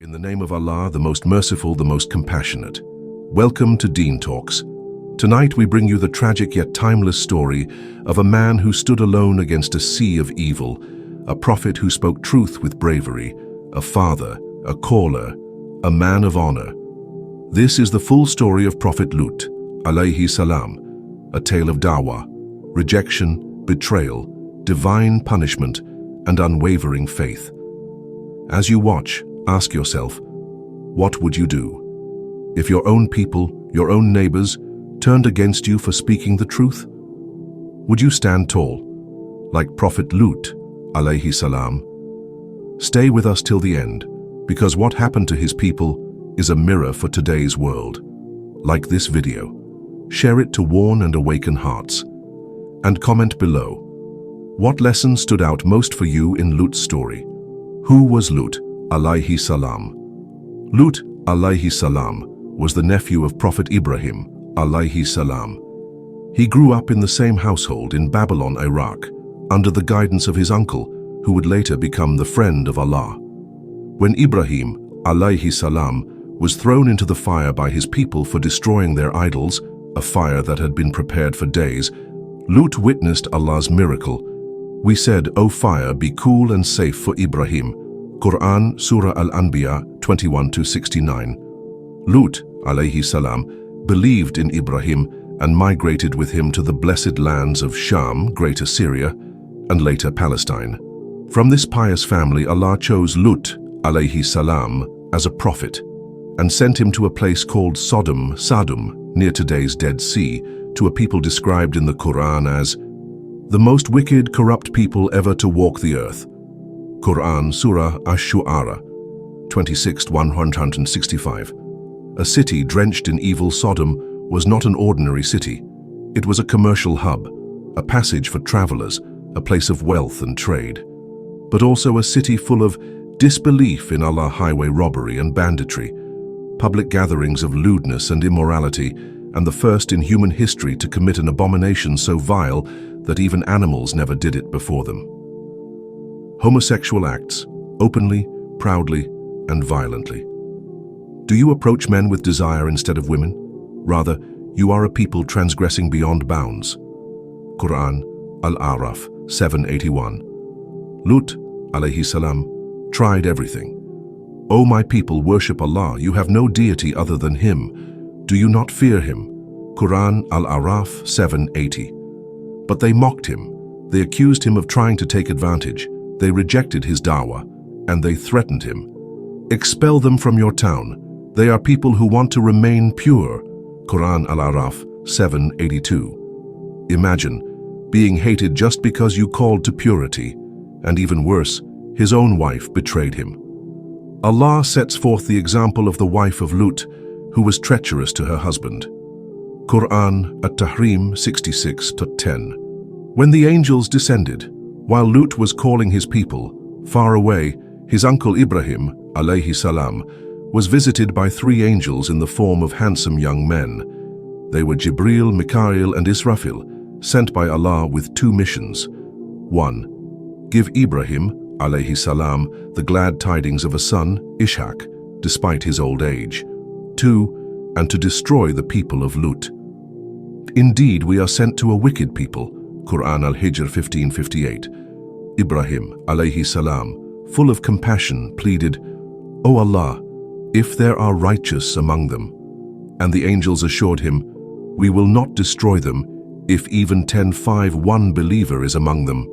In the name of Allah, the most merciful, the most compassionate. Welcome to Deen Talks. Tonight we bring you the tragic yet timeless story of a man who stood alone against a sea of evil, a prophet who spoke truth with bravery, a father, a caller, a man of honor. This is the full story of Prophet Lūṭ, Alayhi Salam, a tale of dawah, rejection, betrayal, divine punishment, and unwavering faith. As you watch, ask yourself, what would you do if your own people, your own neighbors, turned against you for speaking the truth? Would you stand tall, like Prophet Lūṭ, Alayhi Salam? Stay with us till the end, because what happened to his people is a mirror for today's world. Like this video, share it to warn and awaken hearts. And comment below, what lesson stood out most for you in Lūṭ's story? Who was Lūṭ, Alayhi Salam? Lūṭ, Alayhi Salam, was the nephew of Prophet Ibrahim, Alayhi Salam. He grew up in the same household in Babylon, Iraq, under the guidance of his uncle, who would later become the friend of Allah. When Ibrahim, Alayhi Salam, was thrown into the fire by his people for destroying their idols, a fire that had been prepared for days, Lūṭ witnessed Allah's miracle. We said, "O fire, be cool and safe for Ibrahim." Qur'an, Surah Al-Anbiya 21-69. Lūṭ, Alayhi Salam, believed in Ibrahim and migrated with him to the blessed lands of Sham, Greater Syria, and later Palestine. From this pious family, Allah chose Lūṭ, Alayhi Salam, as a prophet and sent him to a place called Sodom, near today's Dead Sea, to a people described in the Qur'an as the most wicked, corrupt people ever to walk the earth. Qur'an, Surah Ash-Shu'ara 26-165. A city drenched in evil, Sodom was not an ordinary city. It was a commercial hub, a passage for travelers, a place of wealth and trade, but also a city full of disbelief in Allah, highway robbery and banditry, public gatherings of lewdness and immorality, and the first in human history to commit an abomination so vile that even animals never did it before them. Homosexual acts, openly, proudly, and violently. Do you approach men with desire instead of women? Rather, you are a people transgressing beyond bounds. Qur'an, Al-A'raf 781. Lūṭ, Alayhi Salam, tried everything. O my people, worship Allah, you have no deity other than Him. Do you not fear Him? Qur'an, Al-A'raf 780. But they mocked him. They accused him of trying to take advantage. They rejected his dawah, and they threatened him. Expel them from your town. They are people who want to remain pure. Qur'an, Al-A'raf 782. Imagine being hated just because you called to purity, and even worse, his own wife betrayed him. Allah sets forth the example of the wife of Lūṭ, who was treacherous to her husband. Qur'an, At-Tahrim 66-10. When the angels descended, while Lūṭ was calling his people, far away, his uncle Ibrahim, Alayhi Salam, was visited by three angels in the form of handsome young men. They were Jibril, Mikail, and Israfil, sent by Allah with two missions. 1. Give Ibrahim, Alayhi Salam, the glad tidings of a son, Ishaq, despite his old age. 2. And to destroy the people of Lūṭ. Indeed, we are sent to a wicked people. Qur'an Al-Hijr 15:58. Ibrahim, Alayhi Salam, full of compassion, pleaded, O Allah, if there are righteous among them. And the angels assured him, we will not destroy them if even 1 believer is among them.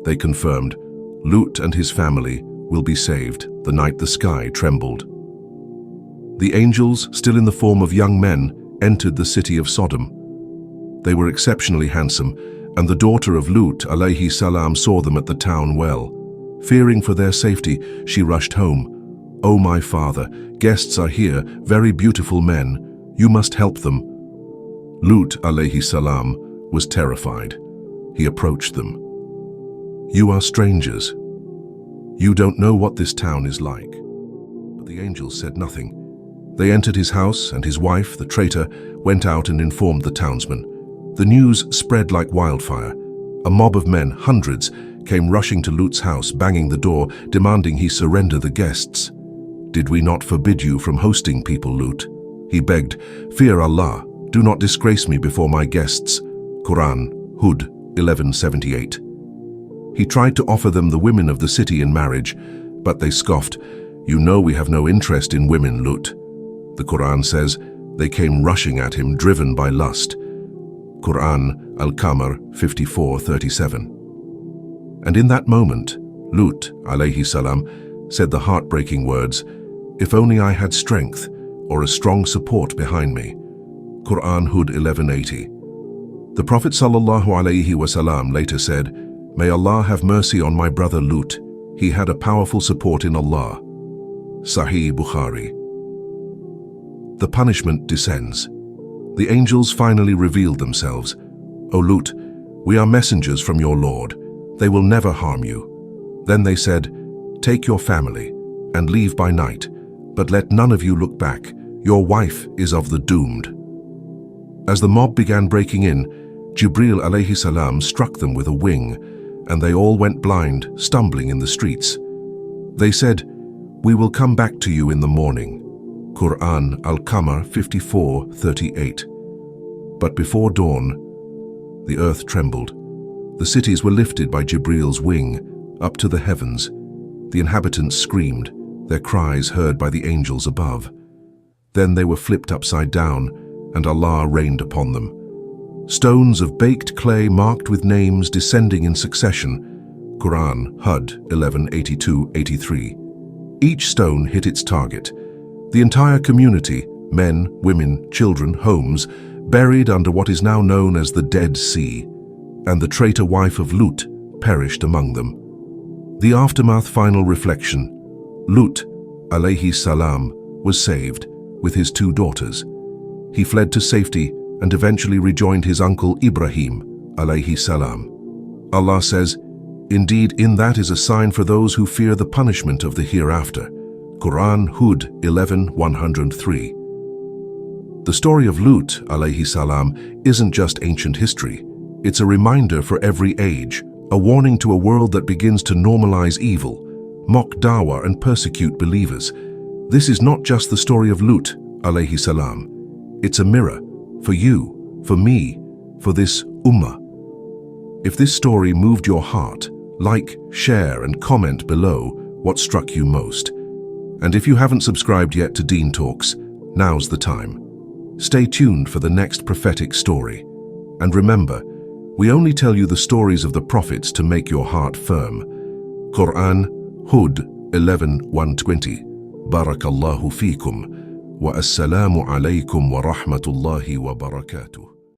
They confirmed, Lūṭ and his family will be saved the night the sky trembled. The angels, still in the form of young men, entered the city of Sodom. They were exceptionally handsome, and the daughter of Lūṭ, Alayhi Salam, saw them at the town well. Fearing for their safety, she rushed home. O my father, guests are here, very beautiful men. You must help them. Lūṭ, Alayhi Salam, was terrified. He approached them. You are strangers. You don't know what this town is like. But the angels said nothing. They entered his house, and his wife, the traitor, went out and informed the townsmen. The news spread like wildfire. A mob of men, hundreds, came rushing to Lūṭ's house, banging the door, demanding he surrender the guests. Did we not forbid you from hosting people, Lūṭ? He begged, "Fear Allah, do not disgrace me before my guests." Qur'an, Hud 11:78. He tried to offer them the women of the city in marriage, but they scoffed, "You know we have no interest in women, Lūṭ." The Qur'an says, they came rushing at him, driven by lust. Qur'an, Al-Qamar 54:37. And in that moment, Lūṭ, Alayhi Salam, said the heartbreaking words, "If only I had strength or a strong support behind me." Qur'an, Hud 11:80. The Prophet ﷺ later said, "May Allah have mercy on my brother Lūṭ. He had a powerful support in Allah." Sahih Bukhari. The punishment descends. The angels finally revealed themselves. "O Lūṭ, we are messengers from your Lord. They will never harm you." Then they said, "Take your family and leave by night, but let none of you look back. Your wife is of the doomed." As the mob began breaking in, Jibril Alayhi Salam struck them with a wing, and they all went blind, stumbling in the streets. They said, "We will come back to you in the morning." Qur'an, Al-Qamar 54:38. But before dawn, the earth trembled. The cities were lifted by Jibril's wing up to the heavens. The inhabitants screamed, their cries heard by the angels above. Then they were flipped upside down, and Allah rained upon them. Stones of baked clay marked with names descending in succession. Qur'an, Hud 11:82-83. Each stone hit its target. The entire community, men, women, children, homes, buried under what is now known as the Dead Sea, and the traitor wife of Lūṭ perished among them. The aftermath final reflection. Lūṭ, Alayhi Salam, was saved with his 2 daughters. He fled to safety and eventually rejoined his uncle Ibrahim, Alayhi Salam. Allah says, "Indeed, in that is a sign for those who fear the punishment of the hereafter." Qur'an, Hud 11:103. The story of Lūṭ, Alayhi Salam, isn't just ancient history. It's a reminder for every age, a warning to a world that begins to normalize evil, mock dawah and persecute believers. This is not just the story of Lūṭ, Alayhi Salam. It's a mirror for you, for me, for this ummah. If this story moved your heart, like, share and comment below what struck you most. And if you haven't subscribed yet to Deen Talks, now's the time. Stay tuned for the next prophetic story. And remember, we only tell you the stories of the prophets to make your heart firm. Qur'an, Hud 11:120. Barakallahu feekum. Wa assalamu alaykum wa rahmatullahi wa barakatuh.